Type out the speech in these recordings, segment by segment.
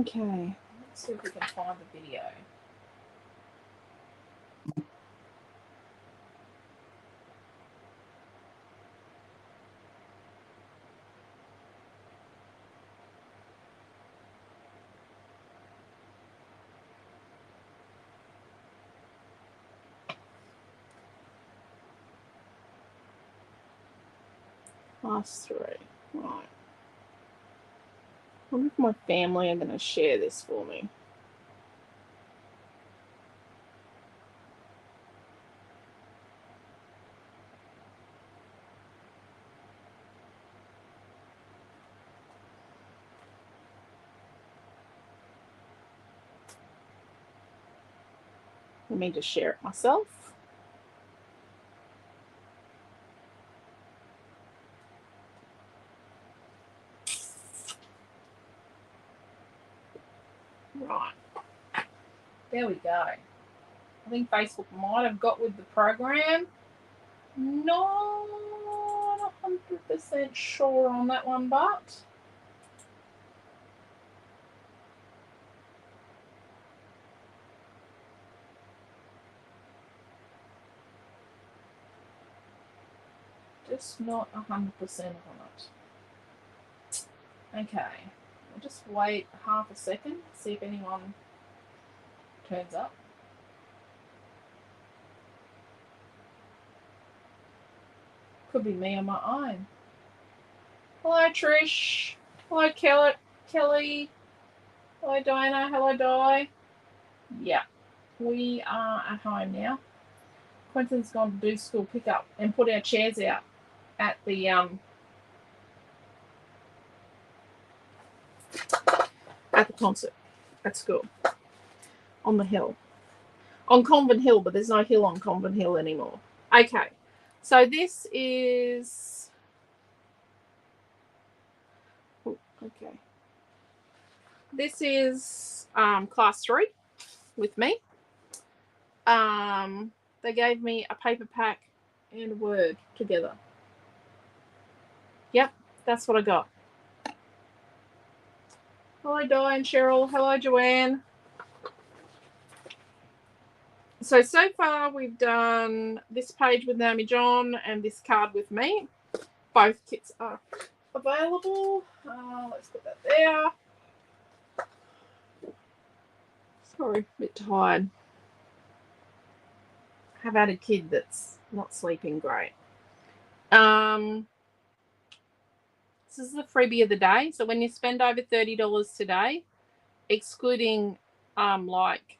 Okay, let's see if we can find the video. Class 3, right. I wonder if my family are going to share this for me. Let me just share it myself. Right. There we go. I think Facebook might have got with the program. Not 100% sure on that one, but just not 100% on it. Okay, I'll just wait half a second, see if anyone turns up. Could be me on my own. Hello, Trish. Hello, Kelly. Hello, Diana. Hello, Di. Yeah, we are at home now. Quentin's gone to do school pickup and put our chairs out at the concert at school on the hill, on Convent Hill, but there's no hill on Convent Hill anymore. Okay, so this is this is class 3 with me. They gave me a paper pack and a word together. Yep, that's what I got. Hello, Di and Cheryl. Hello, Joanne. So far we've done this page with Naomi John and this card with me. Both kits are available. Let's put that there. Sorry, a bit tired. Have had a kid that's not sleeping great. This is the freebie of the day. So when you spend over $30 today, excluding like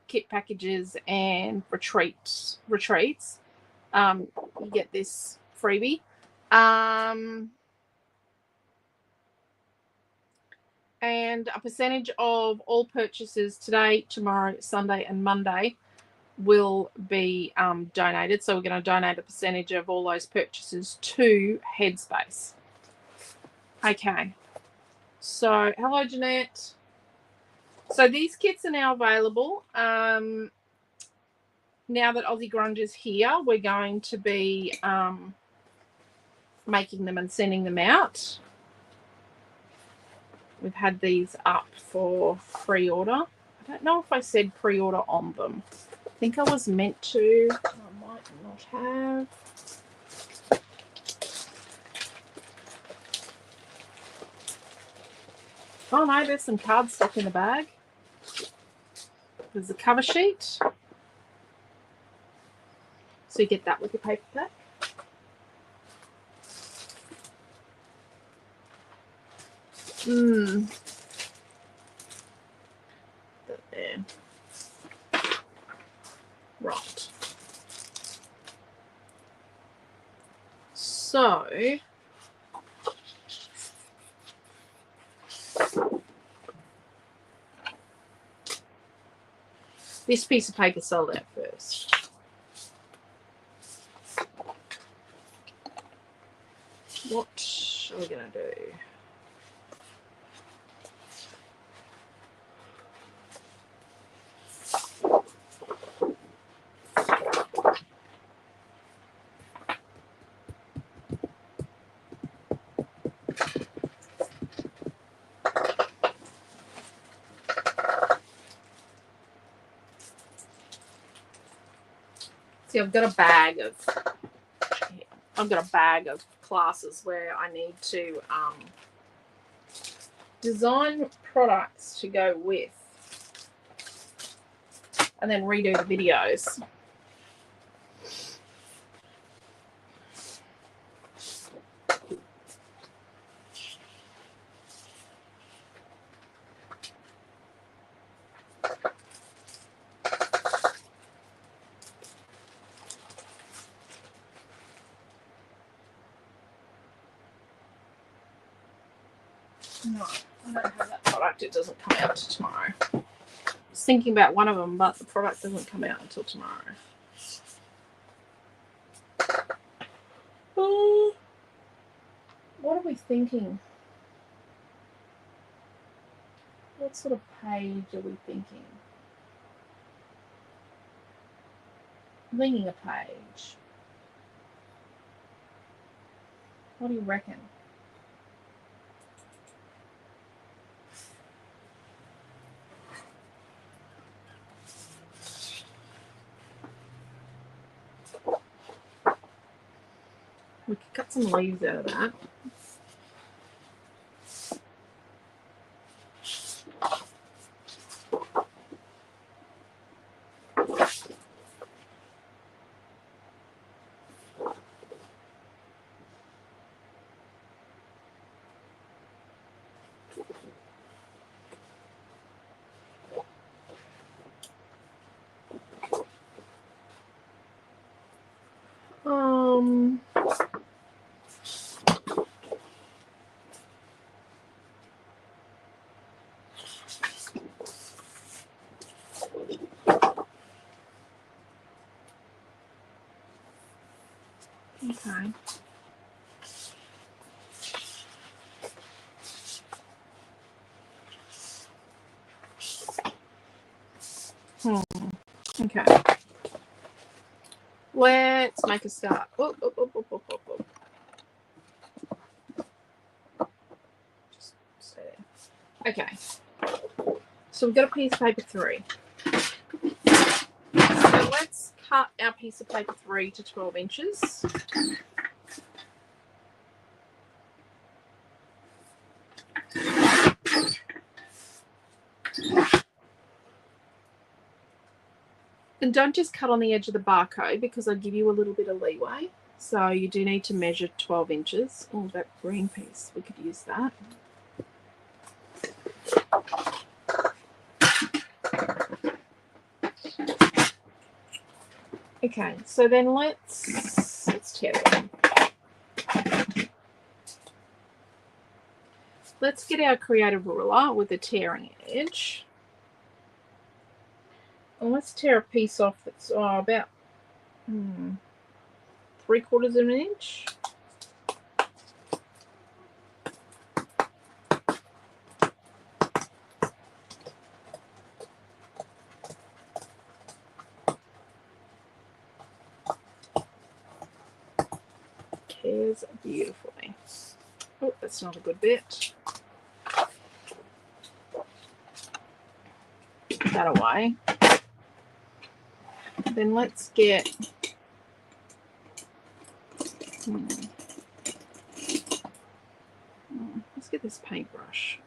kit packages and retreats, you get this freebie. And a percentage of all purchases today, tomorrow, Sunday, and Monday will be donated. So we're going to donate a percentage of all those purchases to Headspace. Okay. So, hello, Jeanette. So these kits are now available. Now that Aussie Grunge is here, we're going to be making them and sending them out. We've had these up for pre-order. I don't know if I said pre-order on them. I think I was meant to. I might not have. Oh no, there's some cards stuck in the bag. There's the cover sheet. So you get that with your paper pack. There. Right. So this piece of paper sold out first. What are we going to do? See, I've got a bag of classes where I need to design products to go with and then redo the videos. No, I don't have that product. It doesn't come out till tomorrow. I was thinking about one of them, but the product doesn't come out until tomorrow. Oh, what are we thinking? What sort of page are we thinking? I'm thinking a page. What do you reckon? We could cut some leaves out of that. Okay. Okay. Let's make a start. Oh, oh, oh, oh, oh, oh, oh. Just stay there. Okay. So we've got a piece of paper 3. So let's cut our piece of paper 3 to 12 inches. And don't just cut on the edge of the barcode because I give you a little bit of leeway. So you do need to measure 12 inches. Oh, that green piece, we could use that. Okay, so then let's tear it. Let's get our creative ruler with a tearing edge. And let's tear a piece off that's about 3/4 of an inch. Tears beautifully. Oh, that's not a good bit. Put that away. Then let's get let's get this paintbrush.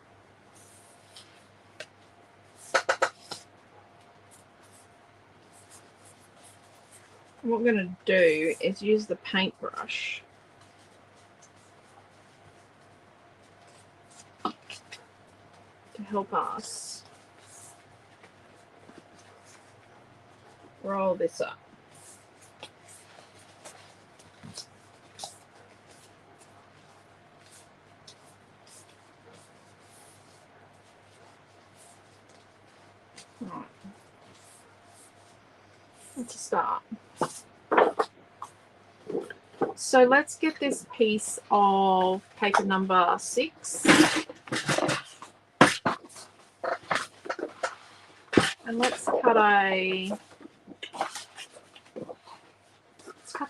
What we're going to do is use the paintbrush to help us roll this up. Right. Let's start. So let's get this piece of paper number 6. And let's cut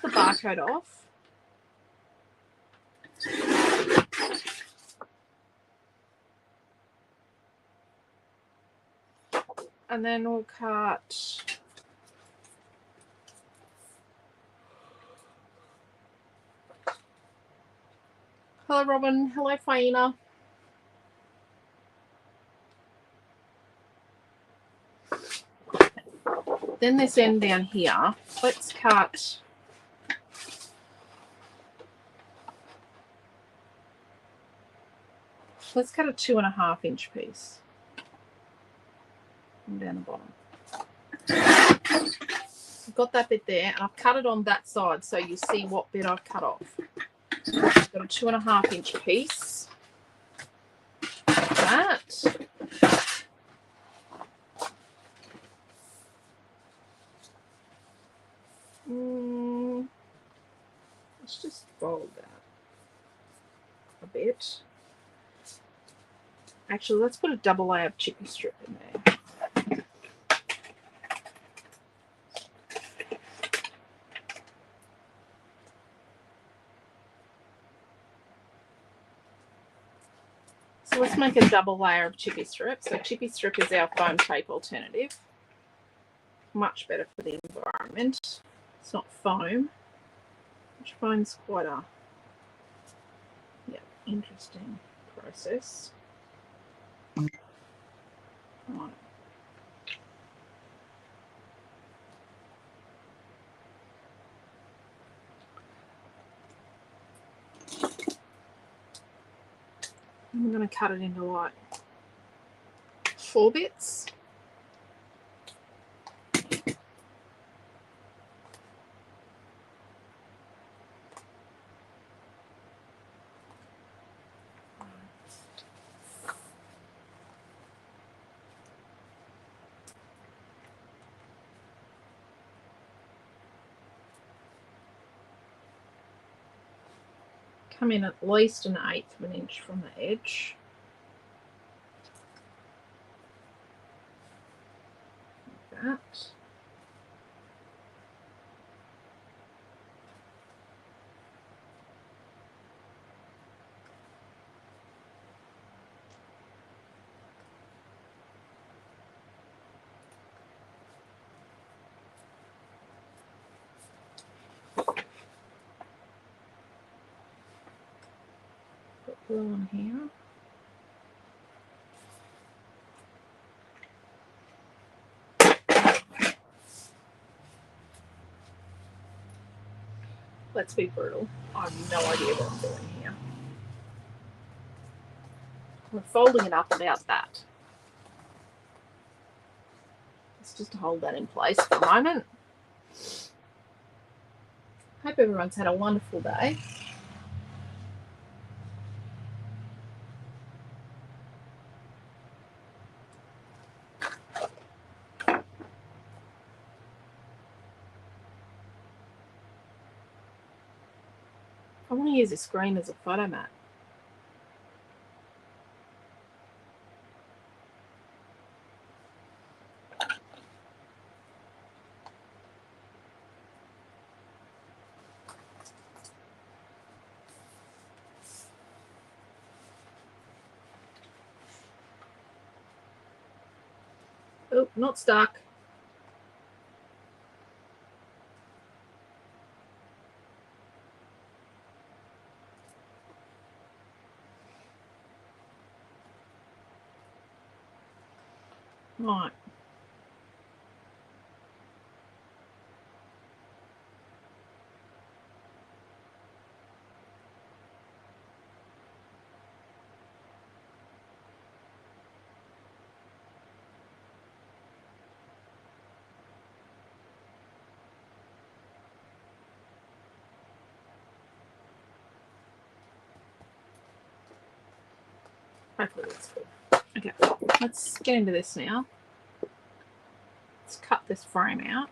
the barcode off. And then we'll cut Hello, Robin. Hello, Faina. Then this end down here, let's cut a 2.5 inch piece from down the bottom. I've got that bit there, and I've cut it on that side so you see what bit I've cut off. I've got a 2.5 inch piece. That. Let's just fold that a bit. Actually, let's put a double layer of chippy strip in there. So let's make a double layer of chippy strip. So chippy strip is our foam tape alternative. Much better for the environment. It's not foam, which foam's quite a interesting process. Right. I'm going to cut it into like 4 bits. Come in at least 1/8 of an inch from the edge. Like that. Put glue on here. Let's be brutal. I have no idea what I'm doing here. I'm folding it up about that. Let's just hold that in place for a moment. Hope everyone's had a wonderful day. I want to use this screen as a photo mat. Oh, not stuck. Right. Hopefully that's good. Okay, let's get into this now. Let's cut this frame out.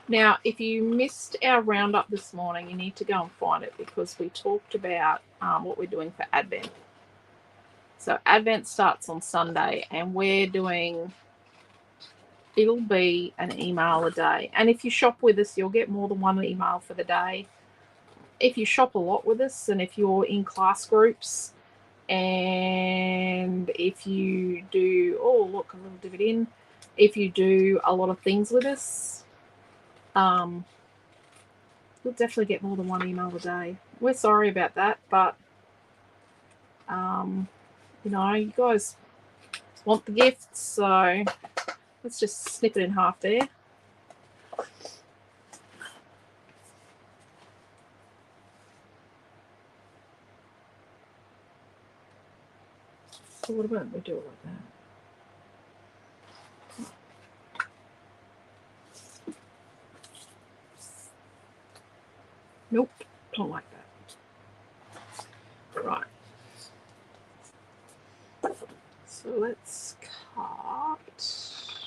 Now, if you missed our roundup this morning, you need to go and find it because we talked about what we're doing for Advent. So Advent starts on Sunday and we're doing, it'll be an email a day. And if you shop with us, you'll get more than one email for the day. If you shop a lot with us and if you're in class groups and if you do, oh, look, a little divot in. if you do a lot of things with us, you'll definitely get more than one email a day. We're sorry about that, but you know, you guys want the gifts, so let's just snip it in half there. So what about we do it like that? Nope, don't like that. Right. So let's cut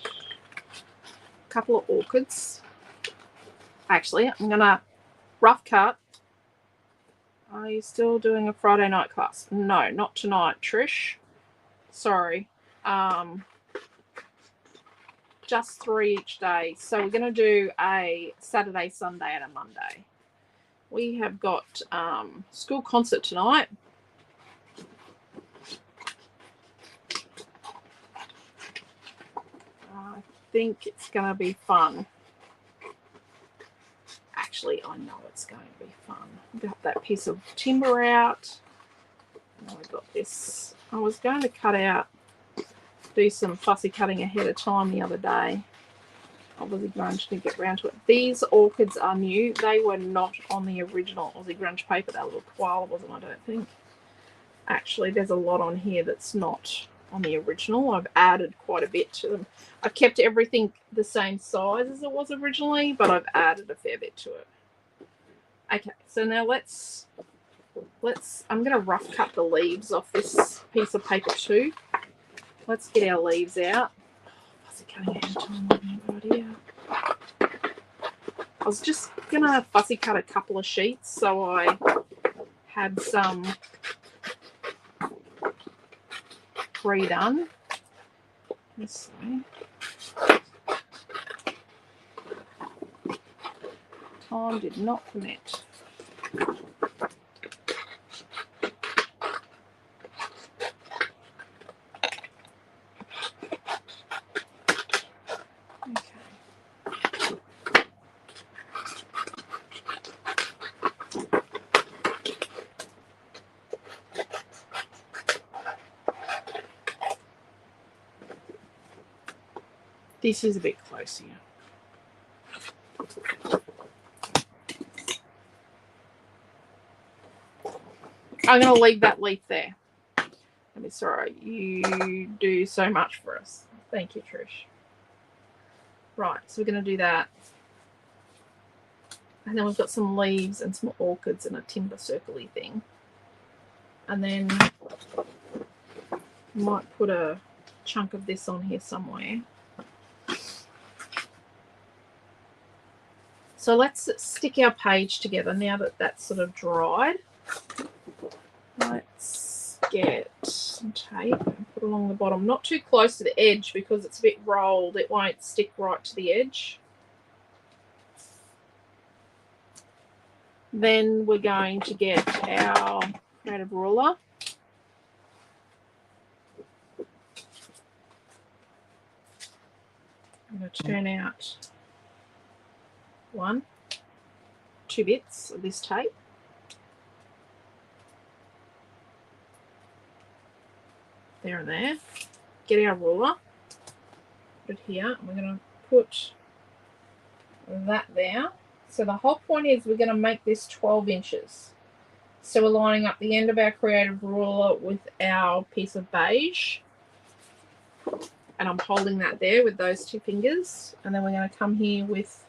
a couple of orchids. Actually, I'm gonna rough cut. Are you still doing a Friday night class? No, not tonight, Trish. Sorry. Just 3 each day. So we're gonna do a Saturday, Sunday, and a Monday. We have got school concert tonight. I think it's going to be fun. Actually, I know it's going to be fun. Got that piece of timber out. Now I've got this. I was going to do some fussy cutting ahead of time the other day. Aussie Grunge, didn't get around to it. These orchids are new. They were not on the original Aussie Grunge paper. That little koala wasn't, I don't think. Actually, there's a lot on here that's not on the original. I've added quite a bit to them. I kept everything the same size as it was originally, but I've added a fair bit to it. Okay, so now I'm going to rough cut the leaves off this piece of paper too. Let's get our leaves out. Fussy cutting ahead of time, good idea. I was just going to fussy cut a couple of sheets so I had some pre-done. Let's see. Time did not permit. This is a bit close here. I'm going to leave that leaf there. I'm sorry, you do so much for us. Thank you, Trish. Right, so we're going to do that. And then we've got some leaves and some orchids and a timber circle-y thing. And then might put a chunk of this on here somewhere. So let's stick our page together now that that's sort of dried. Let's get some tape and put along the bottom. Not too close to the edge because it's a bit rolled. It won't stick right to the edge. Then we're going to get our creative ruler. I'm going to turn out 2 bits of this tape. There and there. Get our ruler, put it here, and we're going to put that there. So the whole point is we're going to make this 12 inches. So we're lining up the end of our creative ruler with our piece of beige. And I'm holding that there with those 2 fingers. And then we're going to come here with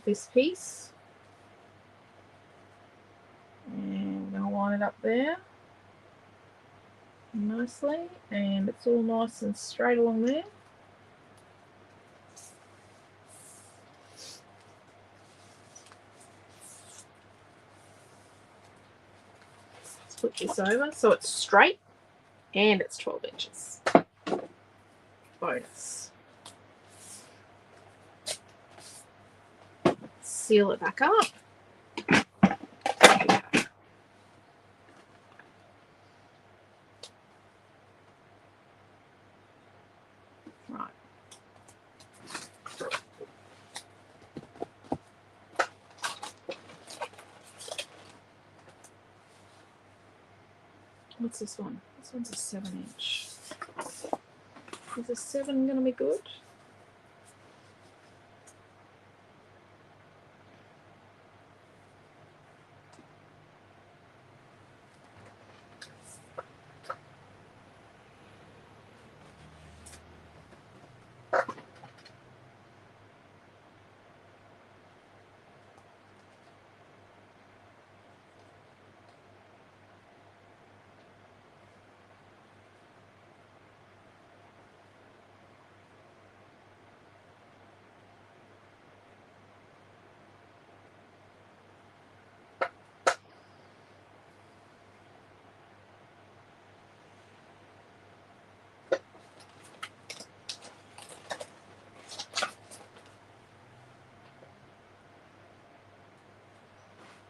this piece. And we're going to line it up there nicely. And it's all nice and straight along there. Let's flip this over so it's straight and it's 12 inches. Bonus. Seal it back up. Right. What's this one? This one's a 7-inch. Is a 7 going to be good?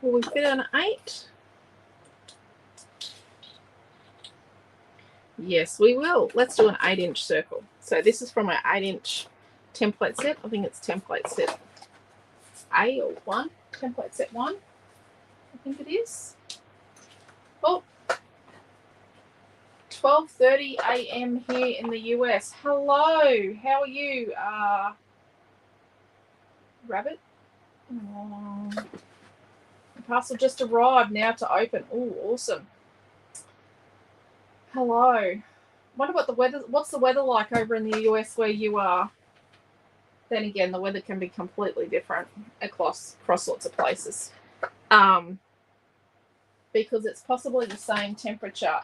Will we fit an 8? Yes, we will. Let's do an 8-inch circle. So this is from our 8-inch template set. I think it's template set A or 1. Template set 1. I think it is. Oh, 12:30 a.m. here in the US. Hello. How are you, Rabbit? Oh, the parcel just arrived now to open. Oh, awesome. Hello. Wonder what the weather. What's the weather like over in the US where you are? Then again, the weather can be completely different across lots of places. Because it's possibly the same temperature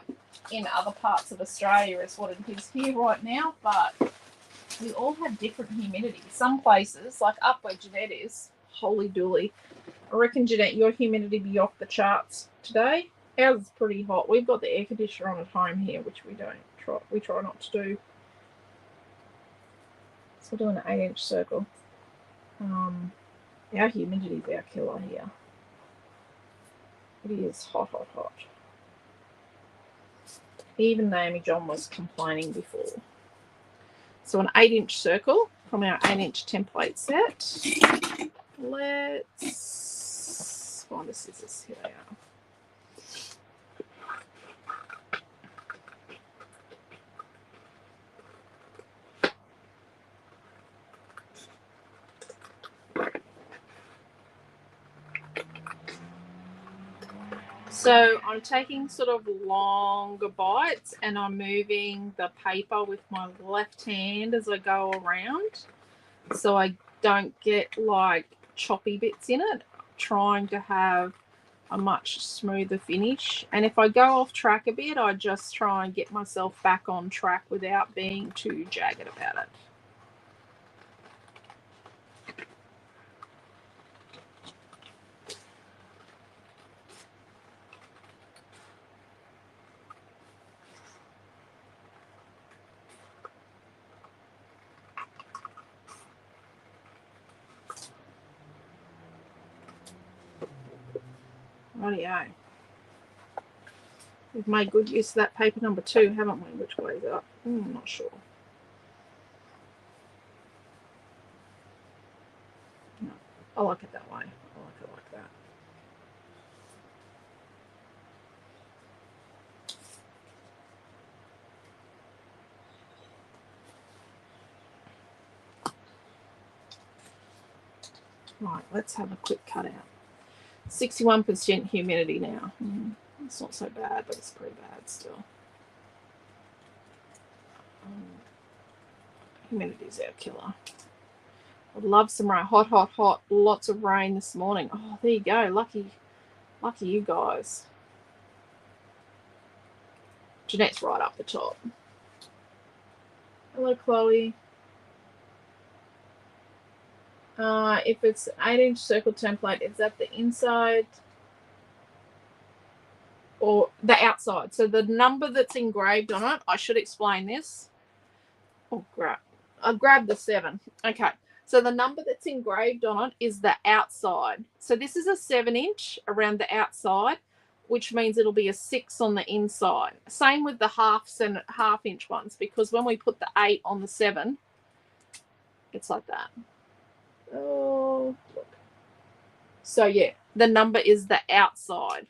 in other parts of Australia as what it is here right now, but we all have different humidity. Some places, like up where Jeanette is, holy dooly. I reckon, Jeanette, your humidity be off the charts today. Ours is pretty hot. We've got the air conditioner on at home here, which we try not to do. So we're doing an 8-inch circle. Our humidity is our killer here. It is hot, hot, hot. Even Naomi John was complaining before. So an 8-inch circle from our 8-inch template set. Let's find the scissors. Here they are. So I'm taking sort of longer bites and I'm moving the paper with my left hand as I go around so I don't get like choppy bits in it, trying to have a much smoother finish. And if I go off track a bit, I just try and get myself back on track without being too jagged about it. Rightio. We've made good use of that paper number 2, haven't we? Which way is it up? I'm not sure. No, I like it that way. I like it like that. Right, let's have a quick cut out. 61% humidity now. It's not so bad, but it's pretty bad still. Humidity's our killer. I'd love some rain. Hot, hot, hot. Lots of rain this morning. Oh, there you go. Lucky you guys. Jeanette's right up the top. Hello, Chloe. If it's an 8-inch circle template, is that the inside or the outside? So the number that's engraved on it, I should explain this. Oh, I grabbed the 7. Okay. So the number that's engraved on it is the outside. So this is a 7-inch around the outside, which means it'll be a 6 on the inside. Same with the half-inch ones, because when we put the 8 on the 7, it's like that. Oh, look. So yeah, the number is the outside.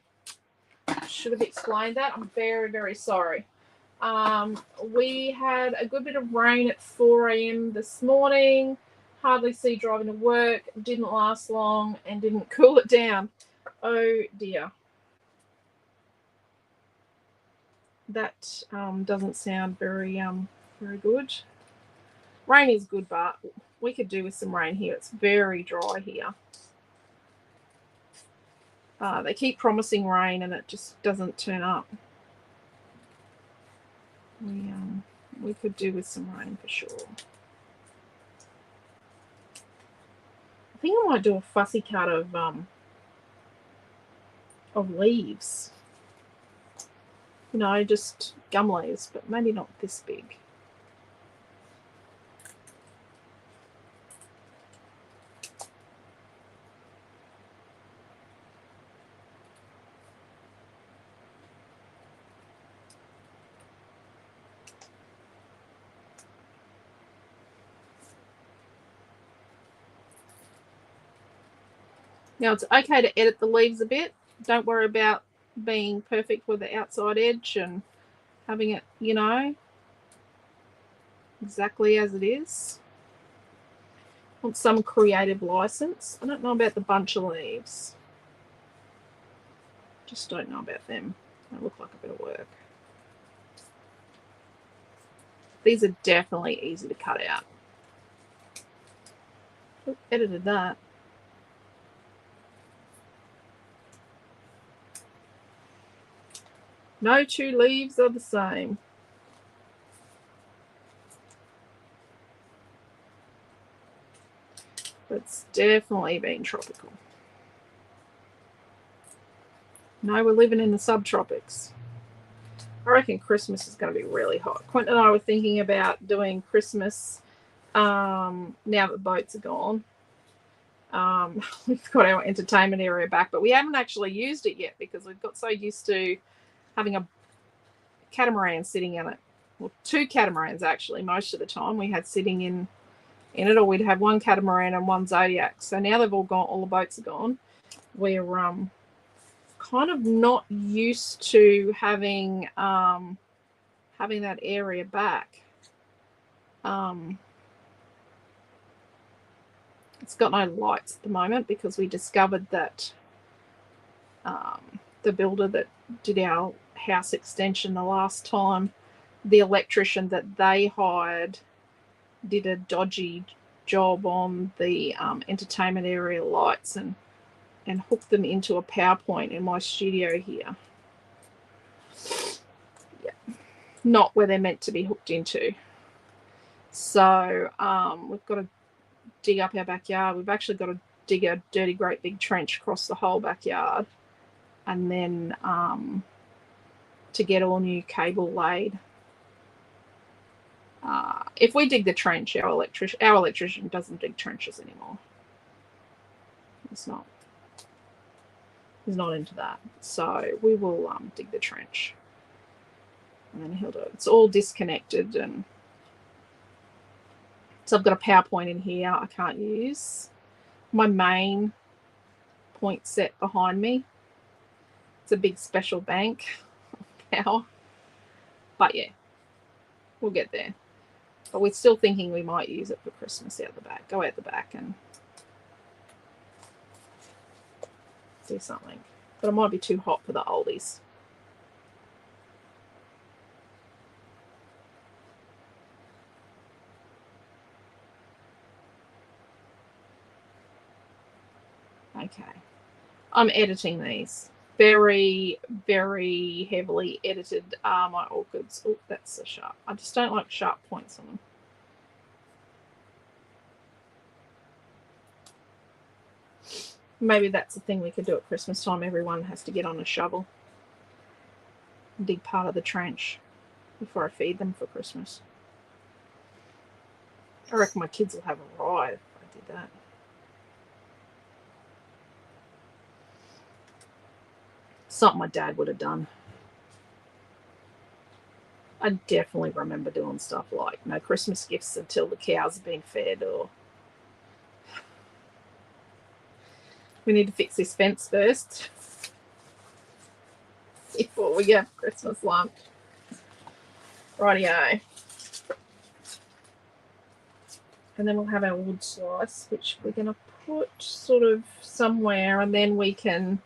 should have explained that. I'm very, very sorry. We had a good bit of rain at 4 a.m. this morning. Hardly see driving to work. Didn't last long and didn't cool it down. Oh dear. That doesn't sound very very good. Rain is good, but we could do with some rain here. It's very dry here. They keep promising rain and it just doesn't turn up. We could do with some rain for sure. I think I might do a fussy cut of leaves. You know, just gum leaves, but maybe not this big. Now it's okay to edit the leaves a bit. Don't worry about being perfect with the outside edge and having it, you know, exactly as it is. Want some creative license. I don't know about the bunch of leaves. Just don't know about them. They look like a bit of work. These are definitely easy to cut out. Ooh, edited that. No two leaves are the same. It's definitely been tropical. No, we're living in the subtropics. I reckon Christmas is going to be really hot. Quentin and I were thinking about doing Christmas now that the boats are gone. We've got our entertainment area back, but we haven't actually used it yet because we've got so used to having a catamaran sitting in it. Well, two catamarans actually most of the time we had sitting in it, or we'd have one catamaran and one Zodiac. So now they've all gone, all the boats are gone. We're kind of not used to having that area back. It's got no lights at the moment because we discovered that the builder that did our house extension the last time, the electrician that they hired did a dodgy job on the entertainment area lights and hooked them into a power point in my studio here. Yeah, not where they're meant to be hooked into. So we've got to dig up our backyard. We've actually got to dig a dirty great big trench across the whole backyard, and then to get all new cable laid. If we dig the trench, our electrician doesn't dig trenches anymore. He's not into that. So we will dig the trench, and then he'll do it. It's all disconnected, and so I've got a power point in here I can't use. My main point set behind me. It's a big special bank of power. But yeah, we'll get there. But we're still thinking we might use it for Christmas out the back. Go out the back and do something. But it might be too hot for the oldies. Okay. I'm editing these. Very, very heavily edited my orchids. Oh, that's so sharp. I just don't like sharp points on them. Maybe that's the thing we could do at Christmas time. Everyone has to get on a shovel and dig part of the trench before I feed them for Christmas. I reckon my kids will have a riot if I did that. Something my dad would have done. I definitely remember doing stuff like no Christmas gifts until the cows have been fed, or we need to fix this fence first. See if before we get Christmas lunch. Rightio. And then we'll have our wood slice, which we're going to put sort of somewhere, and then we can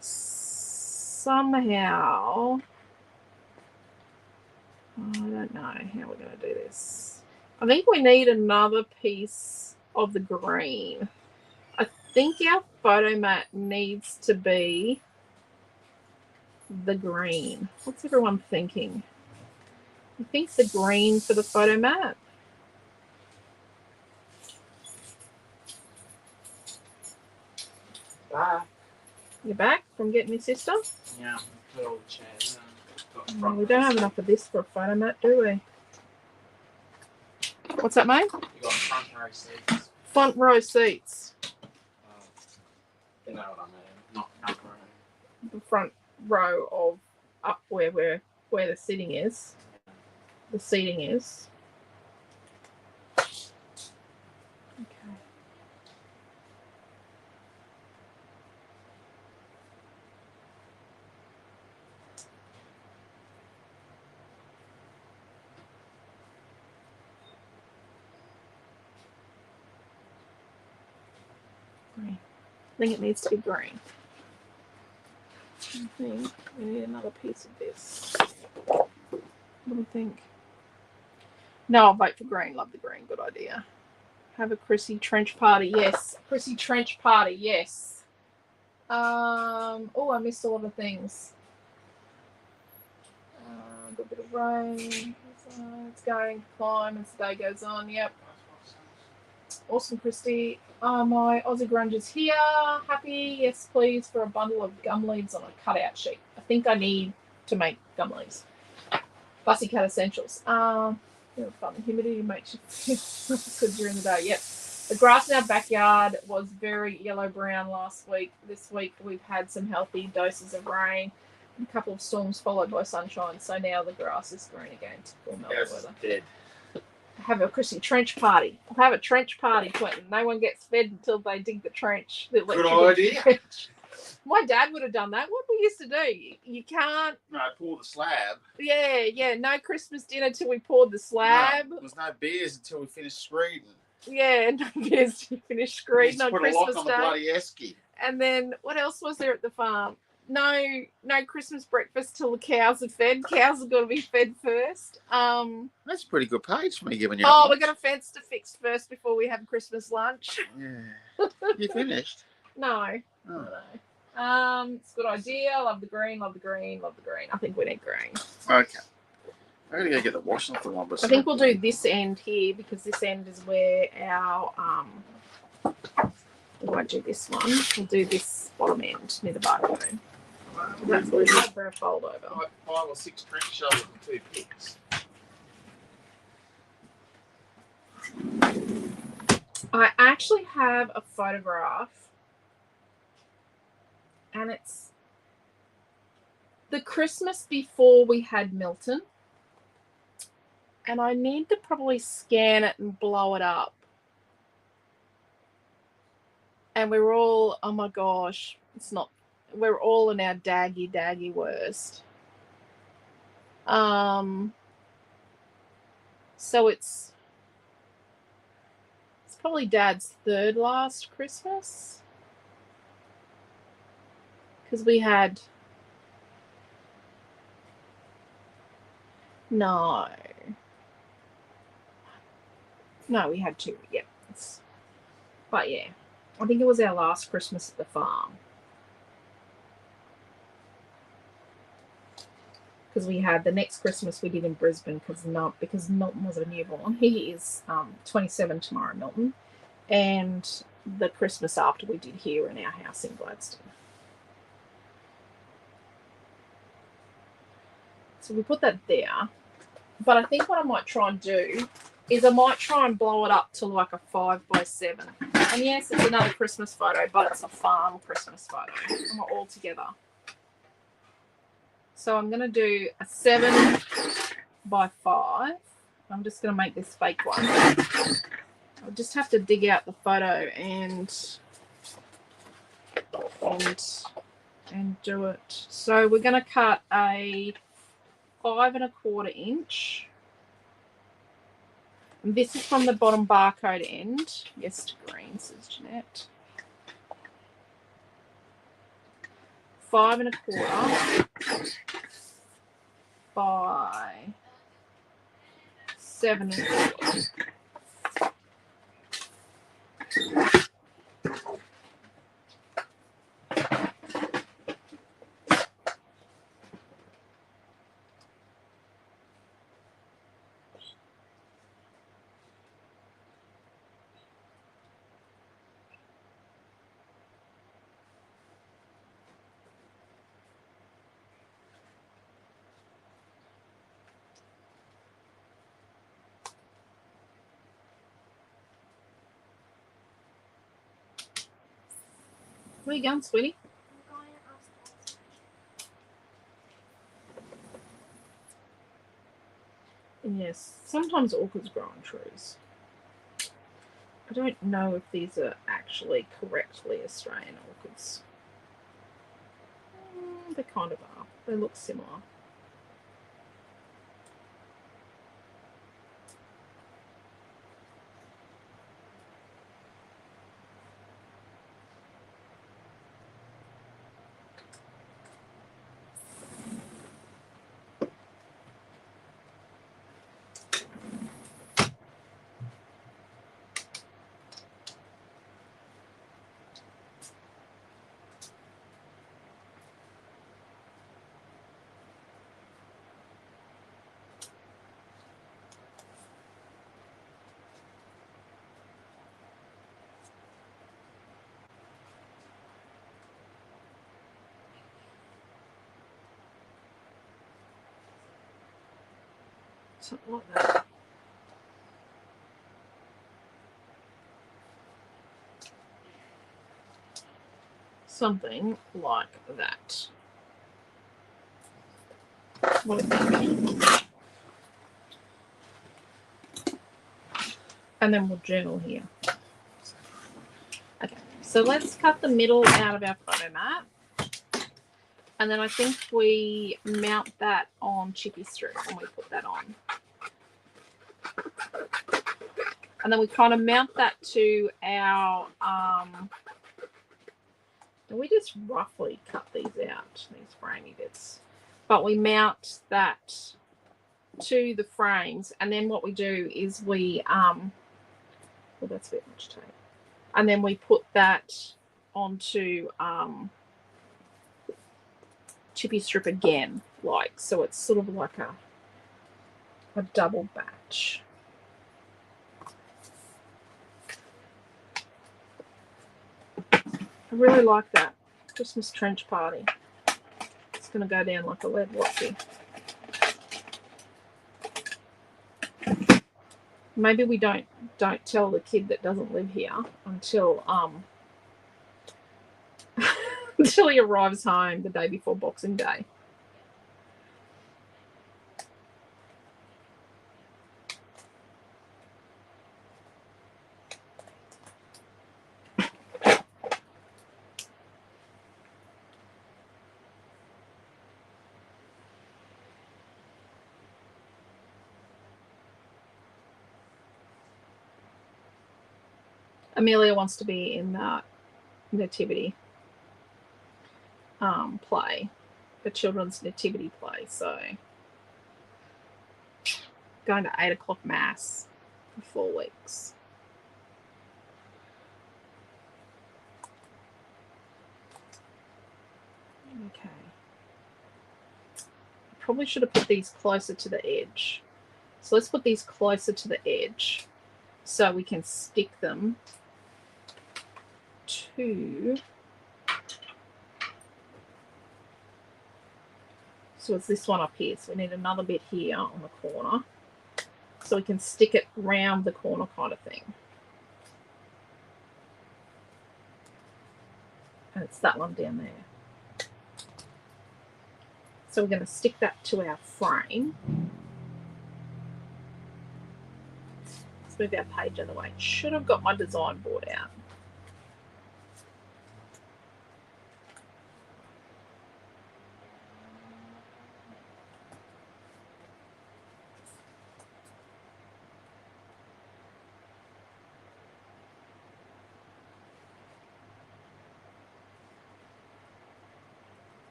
somehow, I don't know how we're going to do this. I think we need another piece of the green. I think our photo mat needs to be the green. What's everyone thinking? You think the green for the photo mat? Bye. You're back from getting your sister? Yeah, put all the chairs in. Oh, we don't have enough of this for a photo mat, do we? What's that, mate? You got front row seats. Front row seats. You know what I mean? Not front row. The front row of up where the sitting is. The seating is. Okay. Green. I think it needs to be green. I think we need another piece of this. What do you think? No, I'll vote for green. Love the green. Good idea. Have a Chrissy trench party. Yes. Chrissy trench party. Yes. Oh, I missed a lot of things. Got a bit of rain. It's going to climb as the day goes on. Yep. Awesome, Christy. My Aussie Grunge is here. Happy. Yes, please, for a bundle of gum leaves on a cutout sheet. I think I need to make gum leaves. Fussy Cat Essentials. Fun. Humidity makes you feel good during the day. Yep. The grass in our backyard was very yellow-brown last week. This week we've had some healthy doses of rain. A couple of storms followed by sunshine. So now the grass is green again. Typical Melbourne weather. Dead. Have a Chrissy trench party. We'll have a trench party, Clinton. No one gets fed until they dig the trench. Good idea. Trench. My dad would have done that. What we used to do, you can't. No, pour the slab. Yeah. No Christmas dinner till we poured the slab. No, there was no beers until we finished screeding. Yeah, no beers till we finished screeding on put Christmas a lock on Day. the bloody esky. And then what else was there at the farm? No Christmas breakfast till the cows are fed. Cows have got to be fed first. That's a pretty good page for me giving you. Oh, we're got a fence to fix first before we have Christmas lunch. Yeah. You finished? No. Oh. No. It's a good idea. Love the green. Love the green. Love the green. I think we need green. Okay. I'm gonna go get the washing off the one. I think we'll do this end here because this end is where our we won't do this one. We'll do this bottom end near the barcode. That's what we have for a fold over. Like 5 or 6 trench shovels and 2 picks. I actually have a photograph, and it's the Christmas before we had Milton, and I need to probably scan it and blow it up. And we're all, oh my gosh, we're all in our daggy worst. So it's probably Dad's third last Christmas. Because we had... No, we had 2. Yeah. But yeah. I think it was our last Christmas at the farm. Because we had the next Christmas we did in Brisbane because Milton was a newborn. He is 27 tomorrow, Milton. And the Christmas after we did here in our house in Gladstone. So we put that there. But I think what I might try and do is I might try and blow it up to like a 5x7. And yes, it's another Christmas photo, but it's a farm Christmas photo. Not all together. So I'm going to do a 7x5. I'm just going to make this fake one. I'll just have to dig out the photo and and do it. So we're going to cut a 5 1/4 inch. And this is from the bottom barcode end. Yes to green, says Jeanette. 5 1/4 by 7 1/4. Where are you going, sweetie? Yes, sometimes orchids grow on trees. I don't know if these are actually correctly Australian orchids. They kind of are. They look similar. Something like that. Something like that. What do you think? And then we'll journal here. Okay, so let's cut the middle out of our photo mat. And then I think we mount that on chippy strip when we put that on. And then we kind of mount that to our, we just roughly cut these out, these framey bits. But we mount that to the frames. And then what we do is we, well, that's a bit much tape. And then we put that onto chippy strip again, like, so it's sort of like a double batch. I really like that Christmas trench party. It's going to go down like a lead watsy. Maybe we don't tell the kid that doesn't live here until until he arrives home the day before Boxing Day. Amelia wants to be in the nativity play, the children's nativity play. So going to 8 o'clock mass for 4 weeks. Okay. Probably should have put these closer to the edge. So let's put these closer to the edge so we can stick them to, so it's this one up here. So we need another bit here on the corner so we can stick it round the corner kind of thing. And it's that one down there. So we're going to stick that to our frame. Let's move our page out of the way. Should have got my design board out.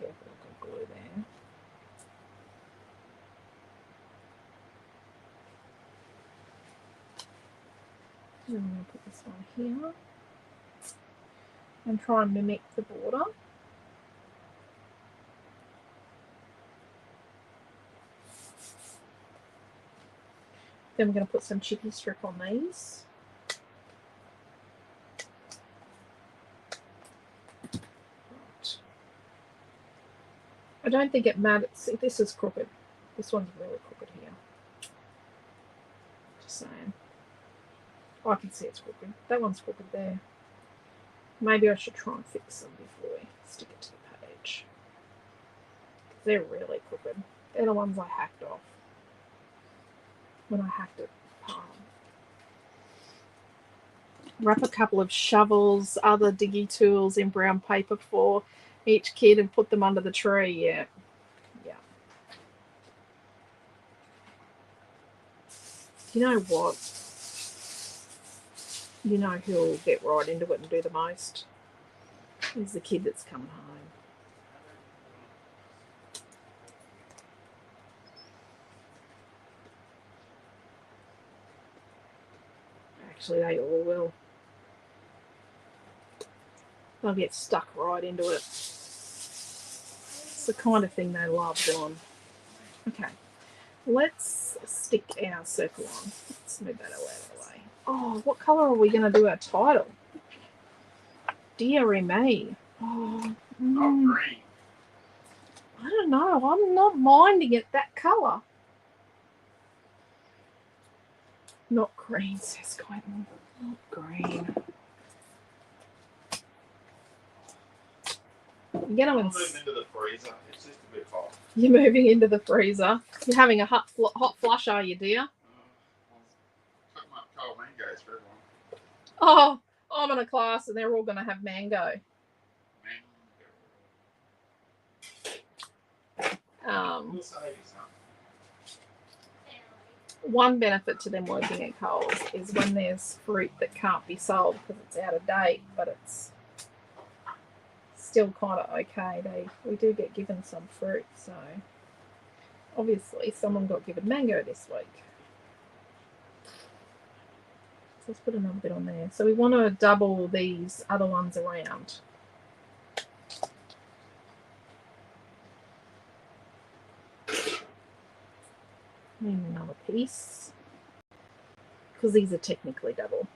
careful, I've got glue there. And I'm going to put this one here and try and mimic the border. Then we're going to put some chippy strip on these. Right. I don't think it matters. See, this is crooked. This one's really crooked here. Just saying. Oh, I can see it's crooked. That one's crooked there. Maybe I should try and fix them before we stick it to the page. They're really crooked. They're the ones I hacked off when I hacked it apart. Wrap a couple of shovels, other diggy tools in brown paper for each kid and put them under the tree. Yeah. Yeah. You know what? You know who'll get right into it and do the most? Is the kid that's coming home. Actually, they all will. They'll get stuck right into it. It's the kind of thing they love doing. Okay, let's stick our circle on. Let's move that all out of the way. Oh, what colour are we going to do our title? Dearie me. Oh, Not green. I don't know. I'm not minding it that colour. Not green, says Clayton. Not green. You're going to moving into the freezer. It's just a bit hot. You're moving into the freezer. You're having a hot flush, are you, dear? Cutting up cold mangoes for everyone. Oh, I'm in a class and they're all going to have mango. One benefit to them working at Coles is when there's fruit that can't be sold because it's out of date, but it's still kind of okay. We do get given some fruit, so obviously someone got given mango this week. So let's put another bit on there. So we want to double these other ones around. Need another piece because these are technically double.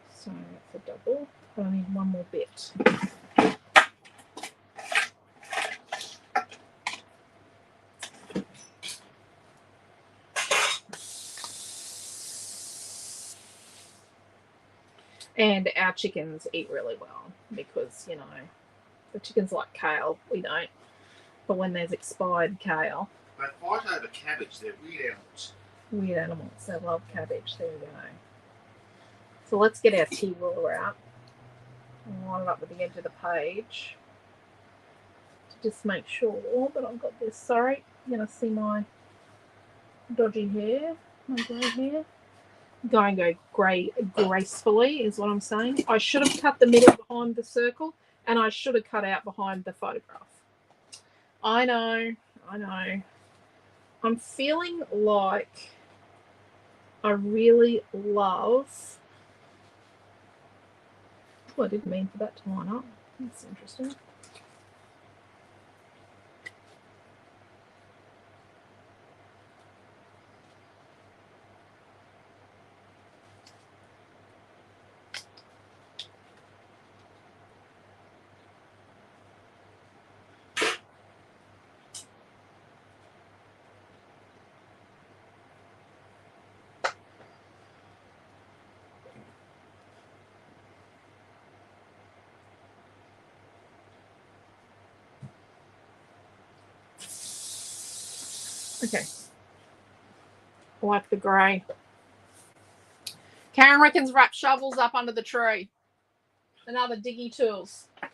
So that's a double, but I need one more bit. And our chickens eat really well because, you know, the chickens like kale. We don't. But when there's expired kale. They fight over cabbage. They're weird animals. Weird animals. They love cabbage. There we go. So let's get our tea ruler out and line it up with the edge of the page to just make sure that I've got this. Sorry, you're going to see my dodgy hair, my grey hair. Go gracefully is what I'm saying. I should have cut the middle behind the circle and I should have cut out behind the photograph. I know. I'm feeling like I really love... Oh, I didn't mean for that to line up. That's interesting. Okay. I like the grey. Karen reckons wrap shovels up under the tree. And other diggy tools. I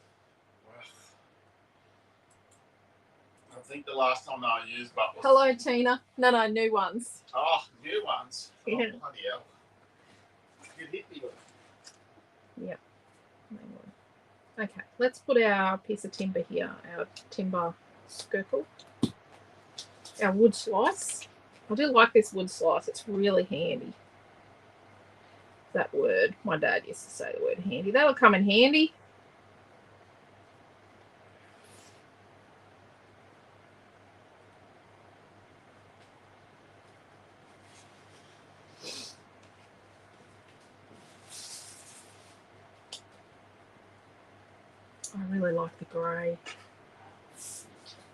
think the last time I used but was... Hello, Tina. No, new ones. Oh, new ones. Yeah. Oh, bloody hell. You hit me with it. Yep. Okay, let's put our piece of timber here, our timber circle, our wood slice. I do like this wood slice. It's really handy. That word, my dad used to say the word handy. That'll come in handy. I really like the grey.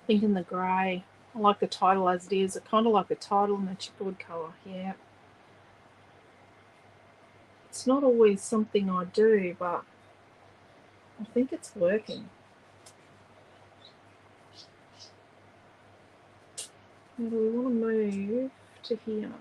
Thinking the grey. I like the title as it is. I kind of like the title and the chipboard colour. Yeah. It's not always something I do, but I think it's working. Now, do we want to move to here?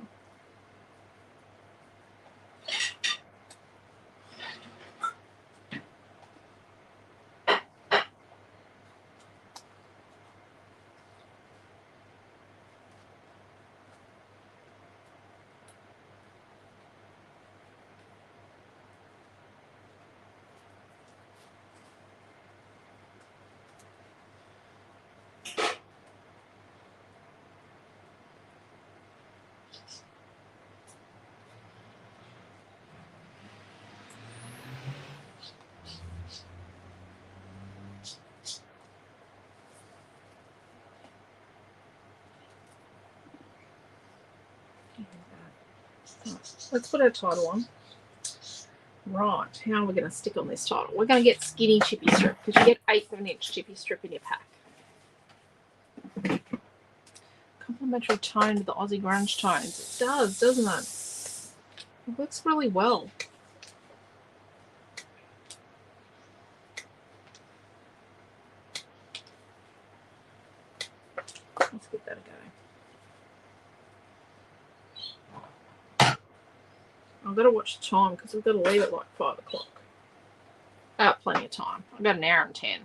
Let's put our title on. Right, how are we going to stick on this title? We're going to get skinny chippy strip because you get 1/8 of an inch chippy strip in your pack. Complementary tone to the Aussie grunge tones. It does, doesn't it? It works really well. Let's give that a go. I've got to watch the time because we've got to leave at like 5 o'clock. Plenty of time. I've got 1 hour and 10.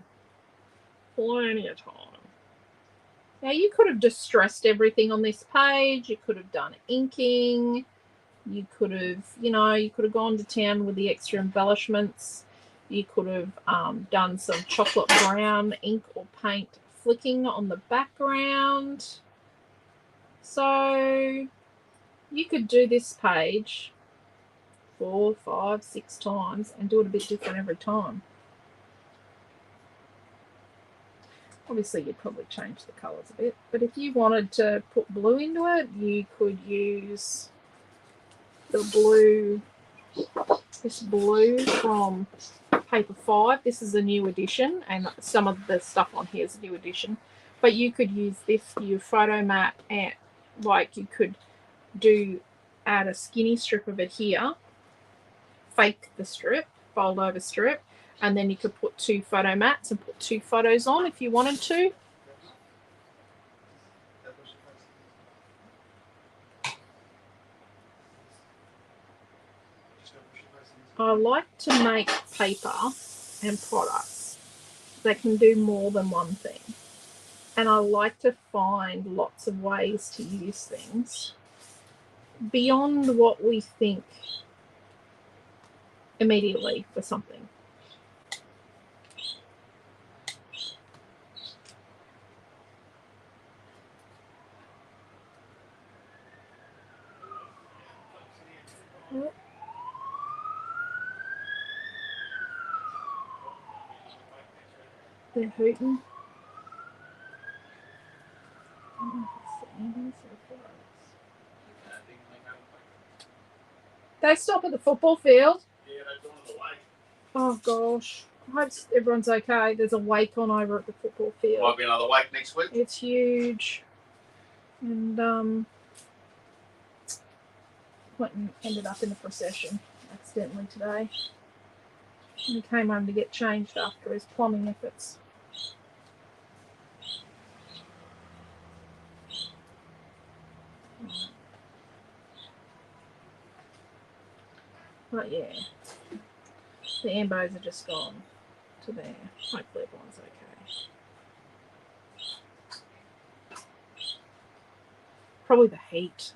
Plenty of time. Now you could have distressed everything on this page. You could have done inking. You could have, you could have gone to town with the extra embellishments. You could have done some chocolate brown ink or paint flicking on the background. So you could do this page 4, 5, 6 times and do it a bit different every time. Obviously, you'd probably change the colours a bit. But if you wanted to put blue into it, you could use the blue, this blue from paper 5. This is a new edition, and some of the stuff on here is a new edition. But you could use this, your photo mat, and like you could add a skinny strip of it here, fake the strip, fold over strip, and then you could put 2 photo mats and put 2 photos on if you wanted to. I like to make paper and products that can do more than one thing. And I like to find lots of ways to use things beyond what we think immediately for something. They're hooting. They stop at the football field. Yeah, they're doing the wake. Oh gosh. I hope everyone's okay. There's a wake on over at the football field. Might be another wake next week. It's huge. And went and ended up in the procession accidentally today. And he came home to get changed after his plumbing efforts. But yeah, the ambos are just gone to there. Hopefully everyone's okay. Probably the heat.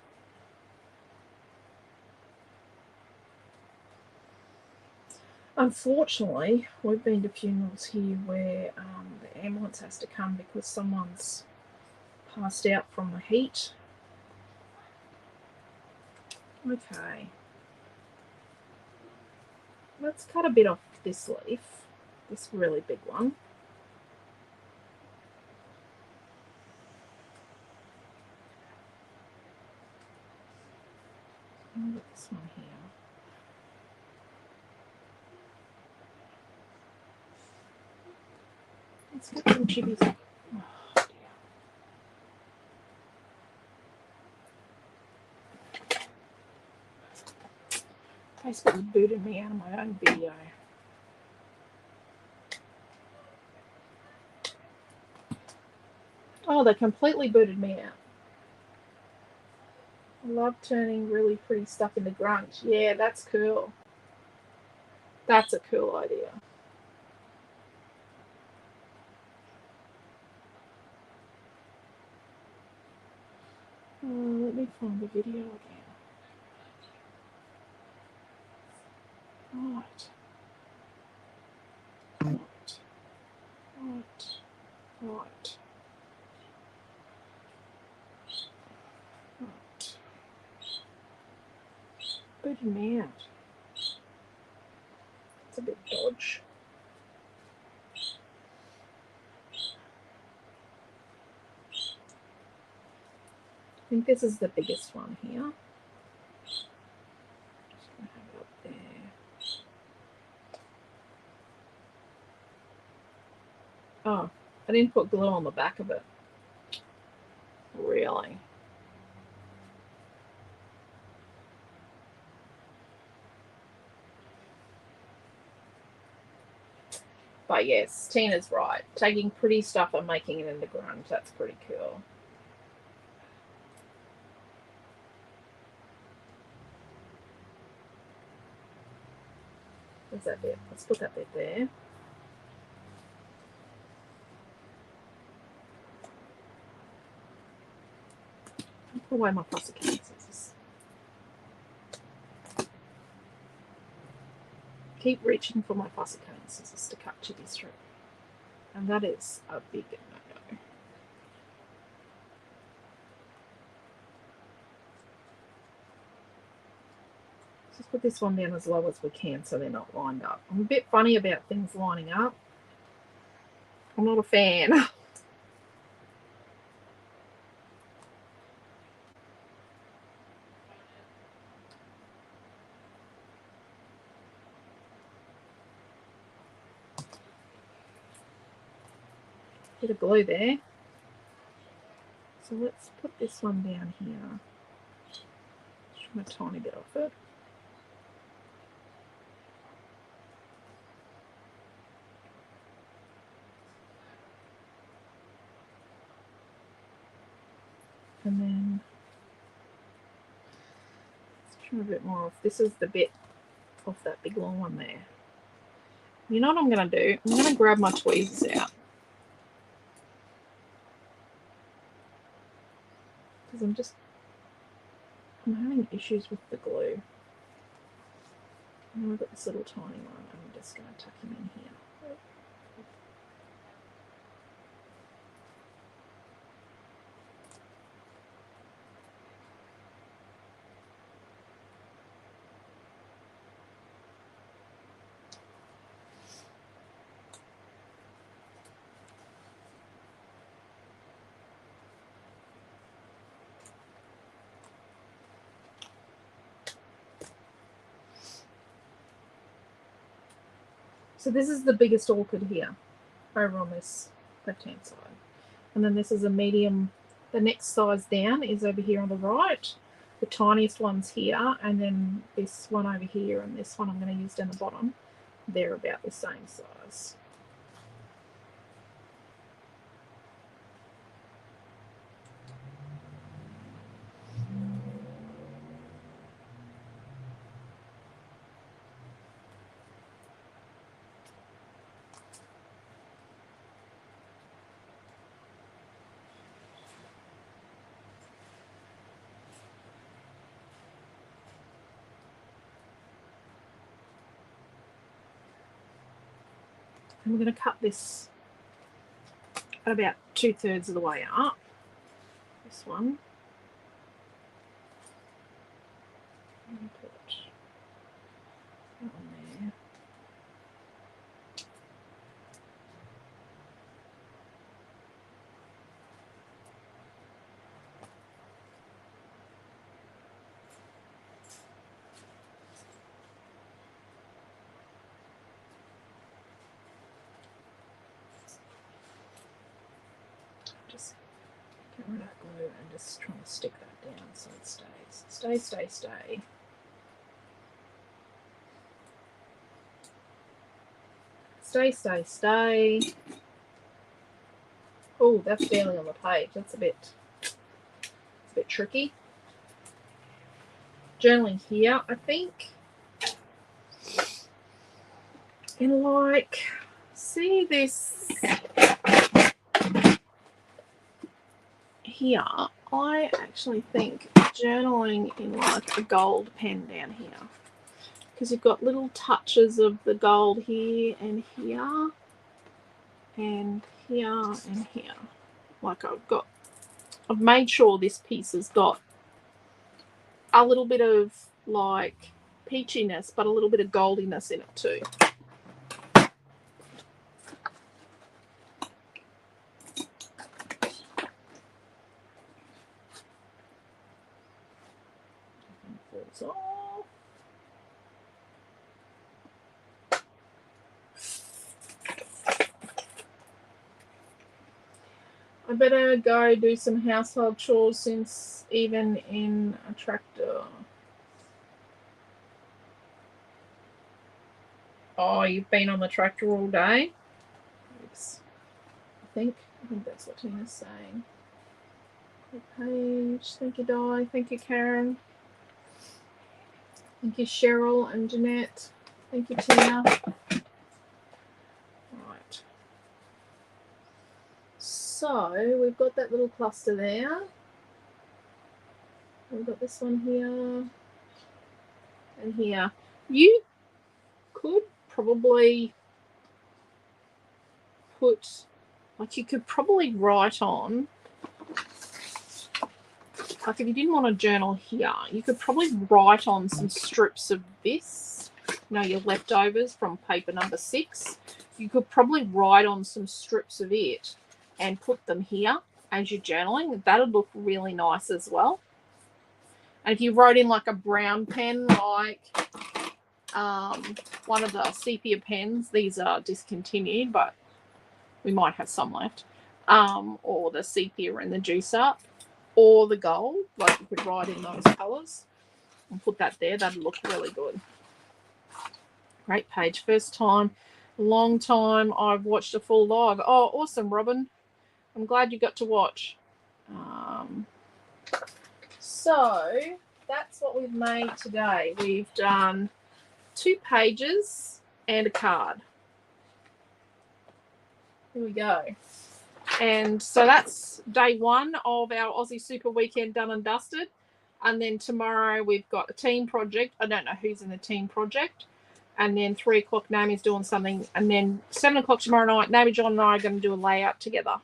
Unfortunately, we've been to funerals here where the ambulance has to come because someone's passed out from the heat. Okay. Let's cut a bit off this leaf, this really big one. And this one here. Let's get some chibbies. Oh, dear. Facebook's booted me out of my own video. Oh, they completely booted me out. I love turning really pretty stuff into grunge. Yeah, that's cool. That's a cool idea. Let me find the video again. Right. Right. Right. Right. Right. Booted me out. It's a bit dodge. I think this is the biggest one here. Just gonna have it up there. Oh, I didn't put glue on the back of it. Really? But yes, Tina's right. Taking pretty stuff and making it into grunge, that's pretty cool. Where's that bit? Let's put that bit there. I'll put away my fussy scissors. Keep reaching for my fussy cutting scissors to cut chibbies through. And that is a big no-no. Just put this one down as low as we can so they're not lined up. I'm a bit funny about things lining up. I'm not a fan. Bit of glue there. So let's put this one down here. Trim a tiny bit off it. And then let's trim a bit more off. This is the bit off that big long one there. You know what I'm going to do? I'm going to grab my tweezers out. Because I'm having issues with the glue. And I've got this little tiny one. I'm just going to tuck him in here. So this is the biggest orchid here, over on this left-hand side. And then this is a medium. The next size down is over here on the right. The tiniest one's here, and then this one over here, and this one I'm going to use down the bottom. They're about the same size. And we're going to cut this at about 2/3 of the way up. This one. And put that on there. Just get rid of that glue and just trying to stick that down so it stays. Stay, stay, stay. Stay, stay, stay. Oh, that's barely on the page. That's a bit tricky. Journaling here, I think. And like, see this here? I actually think journaling in like a gold pen down here, because you've got little touches of the gold here and here and here and here. Like I've made sure this piece has got a little bit of like peachiness, but a little bit of goldiness in it too. I better go do some household chores since even in a tractor. Oh, you've been on the tractor all day? Oops. I think that's what Tina's saying. Page, thank you, Di. Thank you, Karen. Thank you, Cheryl and Jeanette. Thank you, Tina. Right. So we've got that little cluster there. We've got this one here and here. You could probably put, like, you could probably write on, like, if you didn't want to journal here, you could probably write on some strips of this, you know, your leftovers from paper number 6. You could probably write on some strips of it and put them here as you're journaling. That'd look really nice as well. And if you wrote in like a brown pen, like one of the sepia pens, these are discontinued, but we might have some left, or the sepia and the juice up, or the gold, like you could write in those colours and put that there. That'd look really good. Great page. First time, long time I've watched a full live. Oh, awesome, Robin. I'm glad you got to watch. So that's what we've made today. We've done 2 pages and a card. Here we go. And so that's day 1 of our Aussie Super Weekend done and dusted. And then tomorrow we've got a team project. I don't know who's in the team project. And then 3 o'clock, Naomi's doing something. And then 7 o'clock tomorrow night, Naomi, John and I are going to do a layout together.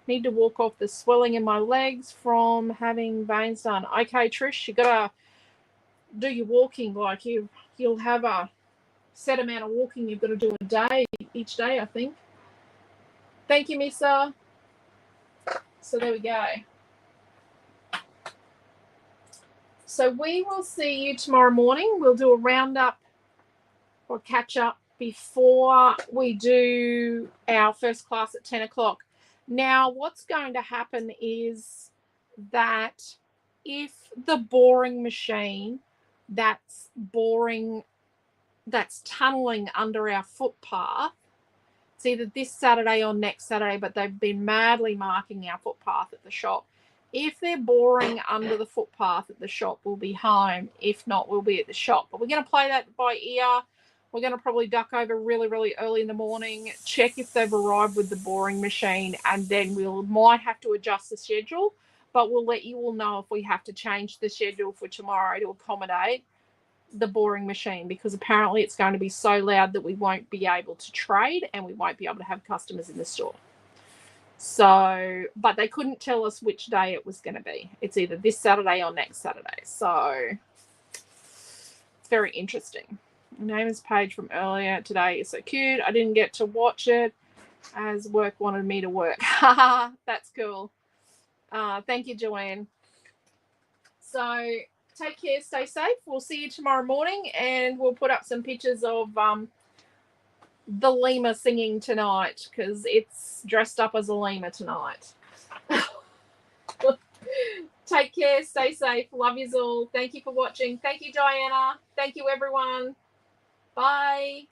Need to walk off the swelling in my legs from having veins done. Okay, Trish, you got to do your walking. Like you'll have a set amount of walking you've got to do a day, each day, I think. Thank you, Misa. So there we go. So we will see you tomorrow morning. We'll do a roundup or catch up before we do our first class at 10 o'clock. Now, what's going to happen is that if the boring machine that's tunneling under our footpath, it's either this Saturday or next Saturday, but they've been madly marking our footpath at the shop. If they're boring under the footpath at the shop, we'll be home. If not, we'll be at the shop. But we're going to play that by ear. We're going to probably duck over really, really early in the morning, check if they've arrived with the boring machine, and then we might have to adjust the schedule, but we'll let you all know if we have to change the schedule for tomorrow to accommodate the boring machine, because apparently it's going to be so loud that we won't be able to trade and we won't be able to have customers in the store. So, but they couldn't tell us which day it was going to be. It's either this Saturday or next Saturday. So it's very interesting. Neighbour's page from earlier today is so cute. I didn't get to watch it as work wanted me to work. That's cool. Thank you, Joanne. So take care, stay safe. We'll see you tomorrow morning, and we'll put up some pictures of the lemur singing tonight, because it's dressed up as a lemur tonight. Take care, stay safe. Love yous all. Thank you for watching. Thank you, Diana. Thank you, everyone. Bye.